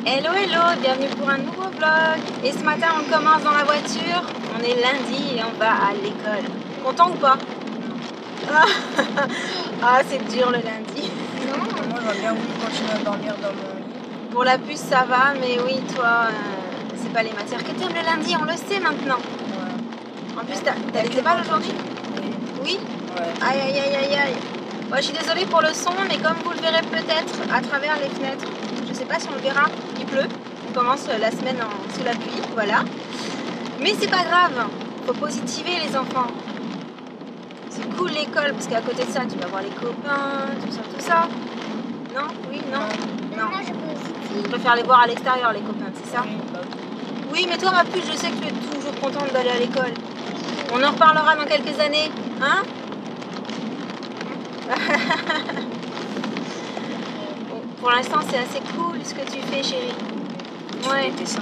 Hello hello, bienvenue pour un nouveau vlog. Et ce matin on commence dans la voiture. On est lundi et on va à l'école. Content ou pas? Ah c'est dur le lundi. Non, moi j'aurais bien voulu continuer à dormir dans mon lit. Pour la puce ça va, mais oui toi c'est pas les matières que t'aimes le lundi, on le sait maintenant. Ouais. En plus t'as des évals aujourd'hui? Oui. Ouais. Aïe aïe aïe aïe aïe. Bon, je suis désolée pour le son, mais comme vous le verrez peut-être à travers les fenêtres, je sais pas si on le verra, il pleut. On commence la semaine sous la pluie, voilà. Mais c'est pas grave, faut positiver les enfants. C'est cool l'école, parce qu'à côté de ça, tu vas voir les copains, tout ça. Non? Oui? Non? Non. Moi je positive. Je préfère les voir à l'extérieur, les copains, c'est ça? Bah, Oui, mais toi, ma puce, je sais que tu es toujours contente d'aller à l'école. On en reparlera dans quelques années, hein? Bon, pour l'instant, c'est assez cool ce que tu fais, chérie. Ouais. Des dessins.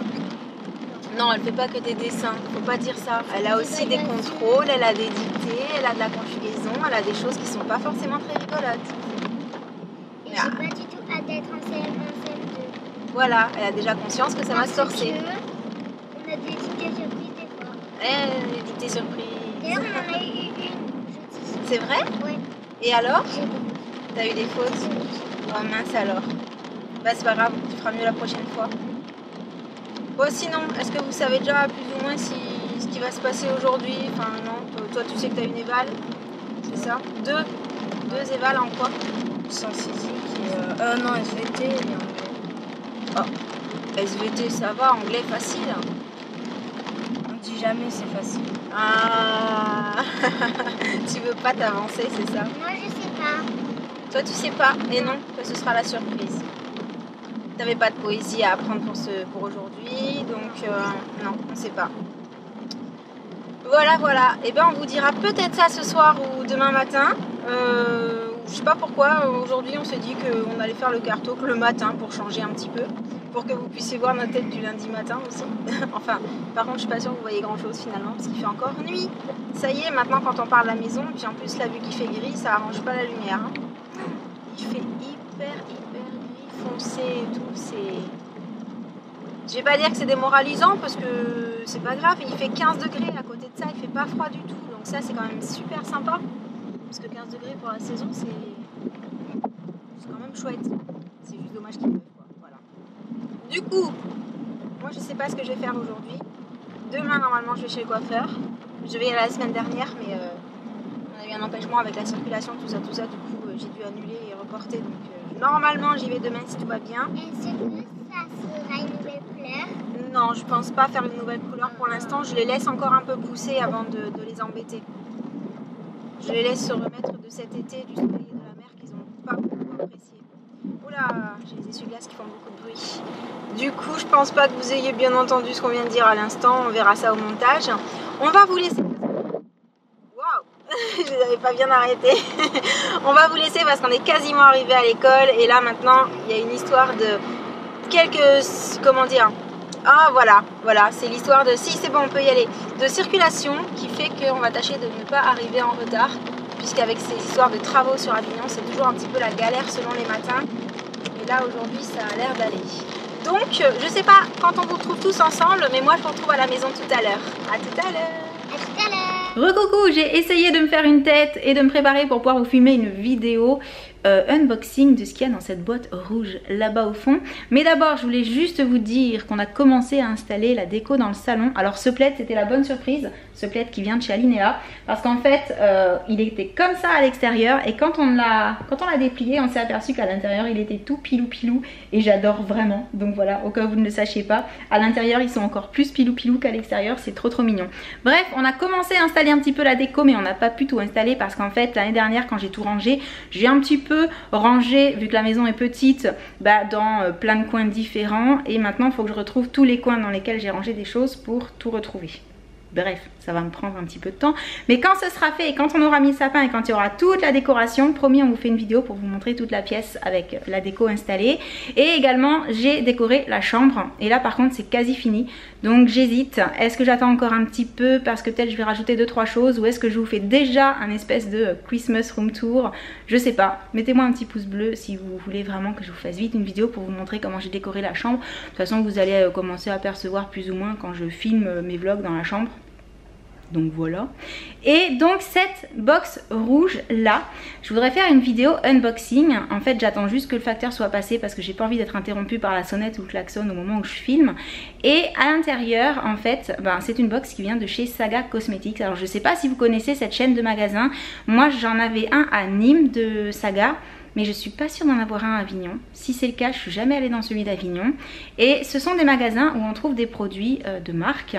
Non, elle fait pas que des dessins, faut pas dire ça. Elle a aussi des contrôles, elle a des dictées, elle a de la conjugaison, elle a des choses qui sont pas forcément très rigolotes. Et j'ai pas du tout hâte d'être en CM1, CM2. Voilà, elle a déjà conscience que ça va se corser. On a des dictées surprises des fois. Les dictées surprises. D'ailleurs, on en a eu une jeudi. C'est vrai? Ouais. Et alors? J'ai beaucoup. T'as eu des fautes? Oh mince alors. Bah c'est pas grave, tu feras mieux la prochaine fois. Bon sinon, est-ce que vous savez déjà plus ou moins ce qui va se passer aujourd'hui? Enfin non, toi tu sais que t'as une éval, c'est ça? Deux évals en quoi? Sciences physiques et non, SVT et anglais. Oh, SVT ça va, anglais facile. On dit jamais c'est facile. Ah tu veux pas t'avancer, c'est ça? Moi je sais pas. Toi tu sais pas, et non, que ce sera la surprise. T'avais pas de poésie à apprendre pour aujourd'hui, donc non, on sait pas. Voilà. Et ben on vous dira peut-être ça ce soir ou demain matin. Je sais pas pourquoi, aujourd'hui on s'est dit qu'on allait faire le carto que le matin pour changer un petit peu. Pour que vous puissiez voir notre tête du lundi matin aussi. Enfin, par contre je suis pas sûre que vous voyez grand chose finalement parce qu'il fait encore nuit. Ça y est, maintenant quand on parle de la maison, puis en plus là vu qu'il fait gris, ça arrange pas la lumière. Hein. Il fait hyper gris foncé et tout, c'est... Je vais pas dire que c'est démoralisant parce que c'est pas grave, il fait 15 degrés à côté de ça, il fait pas froid du tout, donc ça c'est quand même super sympa. Parce que 15 degrés pour la saison c'est quand même chouette. C'est juste dommage qu'il pleuve quoi, voilà. Du coup, moi je sais pas ce que je vais faire aujourd'hui. Demain normalement je vais chez le coiffeur. Je vais y aller la semaine dernière mais on a eu un empêchement avec la circulation, tout ça, du coup j'ai dû annuler et reporter donc normalement j'y vais demain si tout va bien. Est-ce que ça sera une nouvelle couleur? Non, je pense pas faire une nouvelle couleur pour l'instant. Je les laisse encore un peu pousser avant de les embêter. Je les laisse se remettre de cet été du soleil et de la mer qu'ils n'ont pas beaucoup apprécié. Oula, j'ai les essuie-glaces qui font beaucoup de bruit. Du coup, je pense pas que vous ayez bien entendu ce qu'on vient de dire à l'instant. On verra ça au montage. On va vous laisser. Waouh, je les avais pas bien arrêtés. On va vous laisser parce qu'on est quasiment arrivé à l'école. Et là, maintenant, il y a une histoire de quelques... Comment dire? Ah voilà, c'est l'histoire de, si c'est bon on peut y aller, de circulation qui fait qu'on va tâcher de ne pas arriver en retard, puisqu'avec ces histoires de travaux sur Avignon, c'est toujours un petit peu la galère selon les matins, et là aujourd'hui ça a l'air d'aller. Donc je sais pas quand on vous retrouve tous ensemble, mais moi je vous retrouve à la maison tout à l'heure. À tout à l'heure. À tout à l'heure. Recoucou, j'ai essayé de me faire une tête et de me préparer pour pouvoir vous filmer une vidéo unboxing de ce qu'il y a dans cette boîte rouge là-bas au fond. Mais d'abord je voulais juste vous dire qu'on a commencé à installer la déco dans le salon. Alors ce plaid c'était la bonne surprise, ce plaid qui vient de chez Alinéa, parce qu'en fait il était comme ça à l'extérieur et quand on l'a déplié on s'est aperçu qu'à l'intérieur il était tout pilou et j'adore vraiment. Donc voilà, au cas où vous ne le sachiez pas, à l'intérieur ils sont encore plus pilou qu'à l'extérieur, c'est trop mignon. Bref, on a commencé à installer un petit peu la déco mais on n'a pas pu tout installer parce qu'en fait l'année dernière quand j'ai tout rangé, j'ai un petit peu rangé, vu que la maison est petite, dans plein de coins différents et maintenant il faut que je retrouve tous les coins dans lesquels j'ai rangé des choses pour tout retrouver. Bref, ça va me prendre un petit peu de temps. Mais quand ce sera fait et quand on aura mis le sapin et quand il y aura toute la décoration, promis, on vous fait une vidéo pour vous montrer toute la pièce avec la déco installée. Et également, j'ai décoré la chambre. Et là, par contre, c'est quasi fini. Donc j'hésite. Est-ce que j'attends encore un petit peu parce que peut-être je vais rajouter 2-3 choses, ou est-ce que je vous fais déjà un espèce de Christmas room tour? Je sais pas. Mettez-moi un petit pouce bleu si vous voulez vraiment que je vous fasse vite une vidéo pour vous montrer comment j'ai décoré la chambre. De toute façon, vous allez commencer à percevoir plus ou moins quand je filme mes vlogs dans la chambre. Donc voilà. Et donc cette box rouge là, je voudrais faire une vidéo unboxing. En fait j'attends juste que le facteur soit passé parce que j'ai pas envie d'être interrompue par la sonnette ou le klaxon au moment où je filme. Et à l'intérieur en fait c'est une box qui vient de chez Saga Cosmetics. Alors je sais pas si vous connaissez cette chaîne de magasins. Moi j'en avais un à Nîmes de Saga, mais je suis pas sûre d'en avoir un à Avignon. Si c'est le cas, je suis jamais allée dans celui d'Avignon. Et ce sont des magasins où on trouve des produits de marque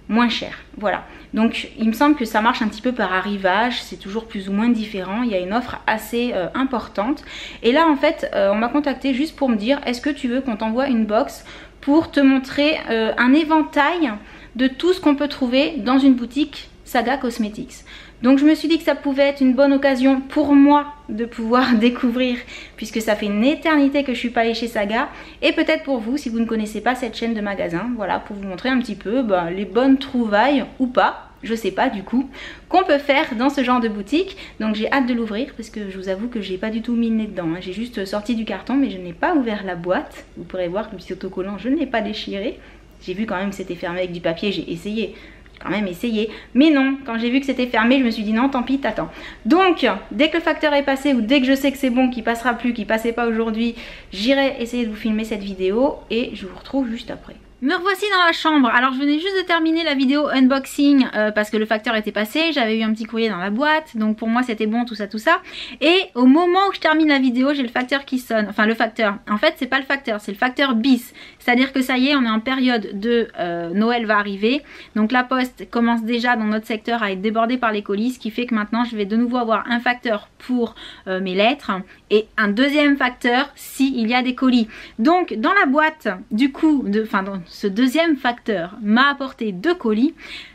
moins cher, voilà. Donc il me semble que ça marche un petit peu par arrivage, c'est toujours plus ou moins différent, il y a une offre assez importante. Et là en fait on m'a contacté juste pour me dire est-ce que tu veux qu'on t'envoie une box pour te montrer un éventail de tout ce qu'on peut trouver dans une boutique Saga Cosmetics. Donc je me suis dit que ça pouvait être une bonne occasion pour moi de pouvoir découvrir, puisque ça fait une éternité que je suis pas allée chez Saga, et peut-être pour vous si vous ne connaissez pas cette chaîne de magasins, voilà, pour vous montrer un petit peu les bonnes trouvailles ou pas, je sais pas du coup, qu'on peut faire dans ce genre de boutique. Donc j'ai hâte de l'ouvrir parce que je vous avoue que j'ai pas du tout mis le nez dedans, hein. J'ai juste sorti du carton mais je n'ai pas ouvert la boîte. Vous pourrez voir que le petit autocollant je ne l'ai pas déchiré. J'ai vu quand même que c'était fermé avec du papier, j'ai essayé. Quand même essayé, mais non, quand j'ai vu que c'était fermé je me suis dit non, tant pis, t'attends. Donc dès que le facteur est passé ou dès que je sais que c'est bon, qu'il passera plus, qu'il passait pas aujourd'hui, j'irai essayer de vous filmer cette vidéo et je vous retrouve juste après. Me revoici dans la chambre. Alors je venais juste de terminer la vidéo unboxing parce que le facteur était passé, j'avais eu un petit courrier dans la boîte, donc pour moi c'était bon, tout ça. Et au moment où je termine la vidéo, j'ai le facteur qui sonne, enfin le facteur, en fait c'est pas le facteur, c'est le facteur bis. C'est-à-dire que ça y est, on est en période de Noël va arriver, donc la poste commence déjà dans notre secteur à être débordée par les colis, ce qui fait que maintenant je vais de nouveau avoir un facteur pour mes lettres et un deuxième facteur s'il y a des colis. Donc dans la boîte du coup, dans ce deuxième facteur m'a apporté 2 colis,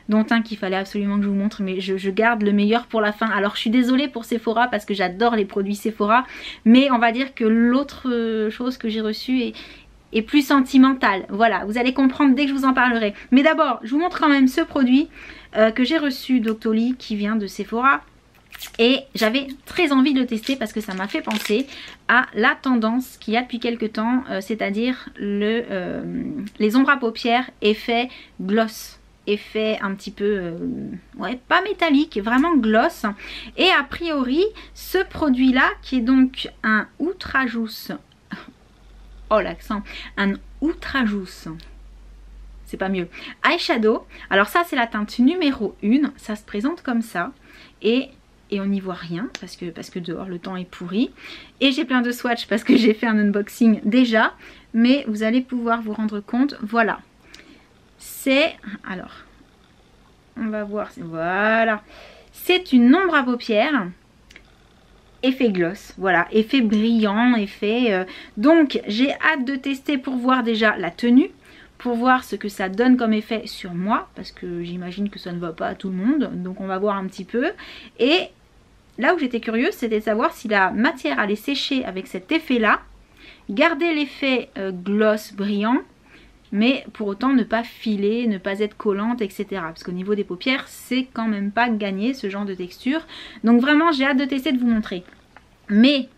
dont un qu'il fallait absolument que je vous montre, mais je garde le meilleur pour la fin. Alors je suis désolée pour Sephora parce que j'adore les produits Sephora, mais on va dire que l'autre chose que j'ai reçue est plus sentimentale. Voilà, vous allez comprendre dès que je vous en parlerai. Mais d'abord, je vous montre quand même ce produit que j'ai reçu d'Octoly qui vient de Sephora. Et j'avais très envie de le tester parce que ça m'a fait penser à la tendance qu'il y a depuis quelques temps, c'est-à-dire les ombres à paupières effet gloss, effet un petit peu, ouais, pas métallique, vraiment gloss. Et a priori, ce produit-là, qui est donc un outrajousse, oh l'accent, un outrajousse, c'est pas mieux, eyeshadow. Alors ça c'est la teinte numéro 1, ça se présente comme ça et on n'y voit rien parce que dehors le temps est pourri. Et j'ai plein de swatchs parce que j'ai fait un unboxing déjà, mais vous allez pouvoir vous rendre compte, voilà. C'est, alors, on va voir, voilà. C'est une ombre à paupières, effet gloss, voilà, effet brillant, effet... donc j'ai hâte de tester pour voir déjà la tenue, pour voir ce que ça donne comme effet sur moi, parce que j'imagine que ça ne va pas à tout le monde, donc on va voir un petit peu. Et là où j'étais curieuse, c'était de savoir si la matière allait sécher avec cet effet-là, garder l'effet gloss brillant, mais pour autant ne pas filer, ne pas être collante, etc. Parce qu'au niveau des paupières, c'est quand même pas gagné ce genre de texture. Donc vraiment, j'ai hâte de tester, de vous montrer. Mais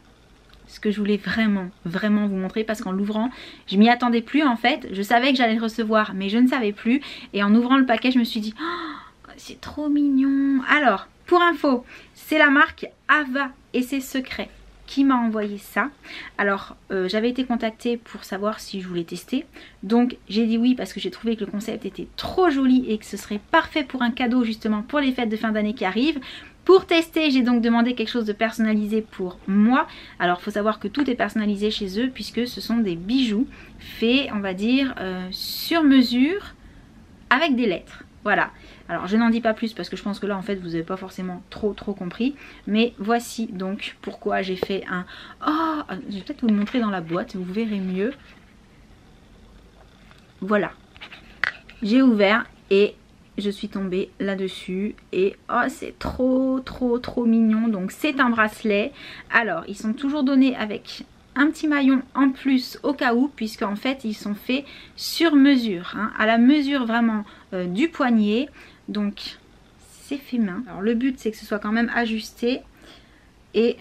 ce que je voulais vraiment vous montrer, parce qu'en l'ouvrant, je m'y attendais plus en fait. Je savais que j'allais le recevoir, mais je ne savais plus. Et en ouvrant le paquet, je me suis dit, oh, c'est trop mignon. Alors, pour info, c'est la marque Ava et ses secrets qui m'a envoyé ça. Alors j'avais été contactée pour savoir si je voulais tester, donc j'ai dit oui parce que j'ai trouvé que le concept était trop joli et que ce serait parfait pour un cadeau justement pour les fêtes de fin d'année qui arrivent. Pour tester, j'ai donc demandé quelque chose de personnalisé pour moi. Alors il faut savoir que tout est personnalisé chez eux puisque ce sont des bijoux faits, on va dire, sur mesure avec des lettres. Voilà. Alors je n'en dis pas plus parce que je pense que là en fait vous n'avez pas forcément trop compris. Mais voici donc pourquoi j'ai fait un... Oh, je vais peut-être vous le montrer dans la boîte, vous verrez mieux. Voilà. J'ai ouvert et je suis tombée là-dessus et oh c'est trop mignon. Donc c'est un bracelet. Alors ils sont toujours donnés avec un petit maillon en plus au cas où, puisque en fait ils sont faits sur mesure, hein, à la mesure vraiment du poignet. Donc c'est fait main. Alors le but c'est que ce soit quand même ajusté et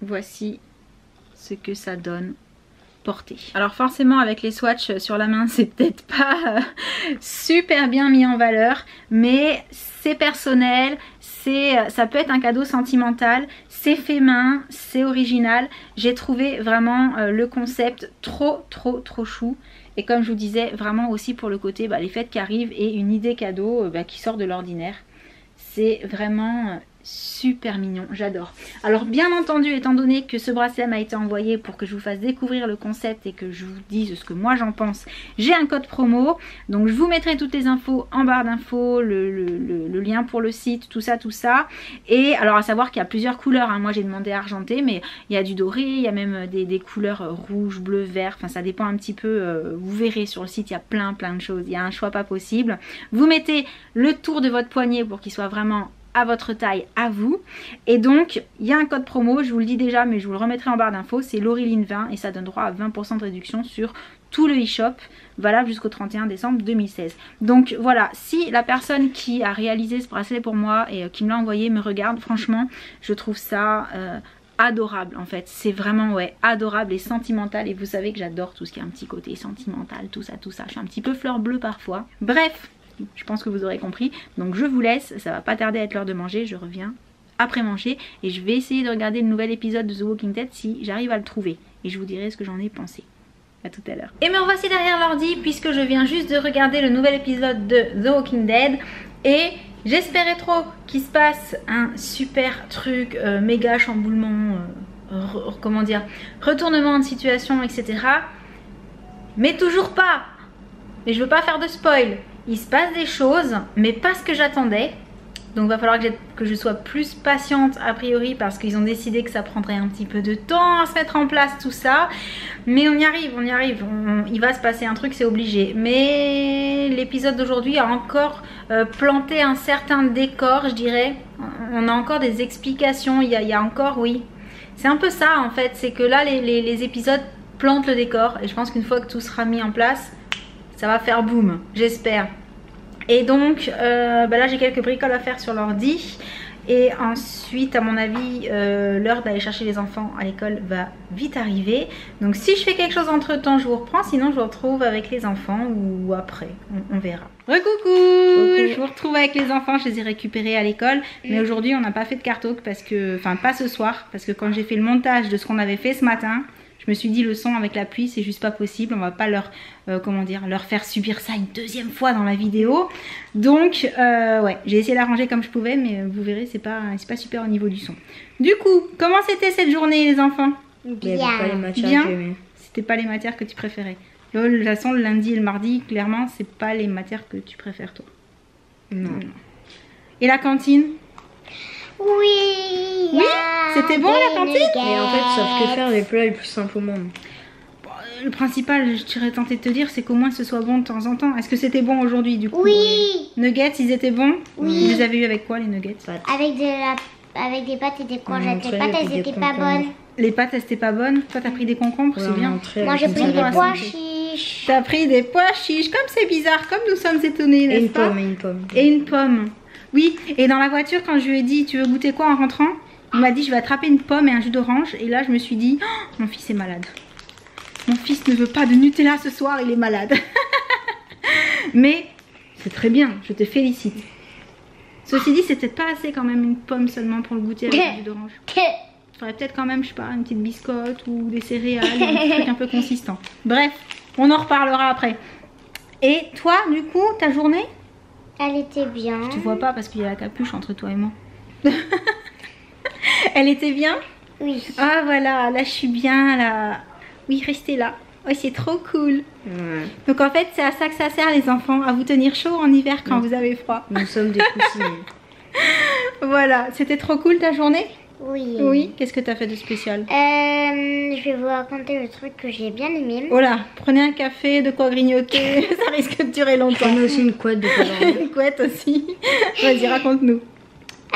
voici ce que ça donne porté. Alors forcément avec les swatchs sur la main c'est peut-être pas super bien mis en valeur, mais c'est personnel, ça peut être un cadeau sentimental, c'est fait main, c'est original. J'ai trouvé vraiment le concept trop chou. Et comme je vous disais, vraiment aussi pour le côté les fêtes qui arrivent et une idée cadeau qui sort de l'ordinaire. C'est vraiment super mignon, j'adore. Alors bien entendu, étant donné que ce bracelet m'a été envoyé pour que je vous fasse découvrir le concept et que je vous dise ce que moi j'en pense, j'ai un code promo. Donc je vous mettrai toutes les infos en barre d'infos, le lien pour le site, tout ça. Et alors à savoir qu'il y a plusieurs couleurs, hein. Moi j'ai demandé argenté, mais il y a du doré, il y a même des couleurs rouge, bleu, vert, enfin ça dépend un petit peu, vous verrez sur le site, il y a plein de choses, il y a un choix pas possible. Vous mettez le tour de votre poignet pour qu'il soit vraiment à votre taille, à vous. Et donc il y a un code promo, je vous le dis déjà mais je vous le remettrai en barre d'infos, c'est Laureline20 et ça donne droit à 20% de réduction sur tout le e-shop, valable jusqu'au 31 décembre 2016. Donc voilà, si la personne qui a réalisé ce bracelet pour moi et qui me l'a envoyé me regarde, franchement je trouve ça adorable en fait. C'est vraiment adorable et sentimental, et vous savez que j'adore tout ce qui est un petit côté sentimental, tout ça. Je suis un petit peu fleur bleue parfois. Bref, je pense que vous aurez compris. Donc je vous laisse, ça va pas tarder à être l'heure de manger. Je reviens après manger et je vais essayer de regarder le nouvel épisode de The Walking Dead si j'arrive à le trouver. Et je vous dirai ce que j'en ai pensé. A tout à l'heure. Et me revoici derrière l'ordi puisque je viens juste de regarder le nouvel épisode de The Walking Dead. Et j'espérais trop qu'il se passe un super truc, méga chamboulement, comment dire, retournement de situation, etc. Mais toujours pas. Et je veux pas faire de spoil. Il se passe des choses, mais pas ce que j'attendais. Donc il va falloir que je sois plus patiente a priori, parce qu'ils ont décidé que ça prendrait un petit peu de temps à se mettre en place tout ça. Mais on y arrive, il va se passer un truc, c'est obligé. Mais l'épisode d'aujourd'hui a encore planté un certain décor, je dirais. On a encore des explications, il y a encore, oui. C'est un peu ça en fait, c'est que là les épisodes plantent le décor. Et je pense qu'une fois que tout sera mis en place, ça va faire boum, j'espère. Et donc là j'ai quelques bricoles à faire sur l'ordi. Et ensuite à mon avis l'heure d'aller chercher les enfants à l'école va vite arriver. Donc si je fais quelque chose entre temps je vous reprends, sinon je vous retrouve avec les enfants ou après, on verra. Recoucou, je vous retrouve avec les enfants, je les ai récupérés à l'école. Mais aujourd'hui on n'a pas fait de cartoc parce que, enfin pas ce soir, parce que quand j'ai fait le montage de ce qu'on avait fait ce matin, je me suis dit le son avec la pluie c'est juste pas possible, on va pas leur, leur faire subir ça une deuxième fois dans la vidéo. Donc ouais, j'ai essayé d'arranger comme je pouvais, mais vous verrez c'est pas super au niveau du son. Du coup, comment c'était cette journée les enfants? Bien. C'était pas les matières que tu préférais. De toute façon le lundi et le mardi, clairement c'est pas les matières que tu préfères toi. Non. Et la cantine? Oui. Oui, c'était bon la cantine? Mais en fait, ils savent que faire les plats les plus simples au monde. Bon, le principal, je serais tentée de te dire, c'est qu'au moins ce soit bon de temps en temps. Est-ce que c'était bon aujourd'hui du coup? Oui. Nuggets, ils étaient bons? Oui. Vous les avez eu avec quoi les nuggets? Avec des pâtes et des courgettes. Les pâtes, elles étaient pas bonnes. Les pâtes, elles étaient pas bonnes? Toi, t'as pris des concombres, c'est bien. Moi, j'ai pris des pois chiches. T'as pris des pois chiches, comme c'est bizarre, comme nous sommes étonnés, n'est-ce pas? Et une pomme. Et une pomme. Oui, et dans la voiture, quand je lui ai dit, tu veux goûter quoi en rentrant? Il m'a dit, je vais attraper une pomme et un jus d'orange. Et là, je me suis dit, oh, mon fils est malade. Mon fils ne veut pas de Nutella ce soir, il est malade. Mais c'est très bien, je te félicite. Ceci dit, c'est peut-être pas assez quand même une pomme seulement pour le goûter avec un jus d'orange. Il faudrait peut-être quand même, je sais pas, une petite biscotte ou des céréales, un truc un peu consistant. Bref, on en reparlera après. Et toi, du coup, ta journée? Elle était bien. Je te vois pas parce qu'il y a la capuche entre toi et moi. Elle était bien? Oui. Ah voilà, là je suis bien là. Oui, restez là. Oh, c'est trop cool. Ouais. Donc en fait, c'est à ça que ça sert les enfants, à vous tenir chaud en hiver quand vous avez froid. Nous sommes des cousines. Voilà, c'était trop cool ta journée? Oui. Oui, qu'est-ce que tu as fait de spécial? Je vais vous raconter le truc que j'ai bien aimé. Oh là, prenez un café, de quoi grignoter, ça risque de durer longtemps. On a aussi une couette de colorant. Une couette aussi. Vas-y, raconte-nous.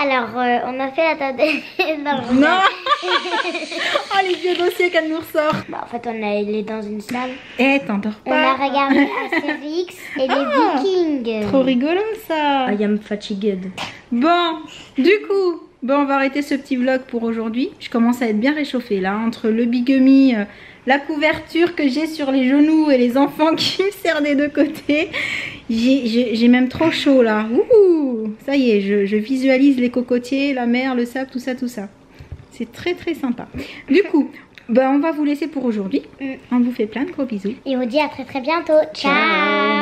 Alors, on a fait la table de... Non. Oh, les vieux dossiers qu'elle nous ressort. Bah, en fait, on est allé dans une salle. Eh, t'endors On a pas. regardé Astérix et les Vikings. Trop rigolo ça. I am fatigued. Bon, du coup, on va arrêter ce petit vlog pour aujourd'hui. Je commence à être bien réchauffée là, entre le bigumie, la couverture que j'ai sur les genoux et les enfants qui me serrent des deux côtés. J'ai même trop chaud là. Ouh, ça y est, je visualise les cocotiers, la mer, le sable, tout ça, tout ça. C'est très très sympa. Du coup, on va vous laisser pour aujourd'hui. On vous fait plein de gros bisous. Et on vous dit à très très bientôt. Ciao.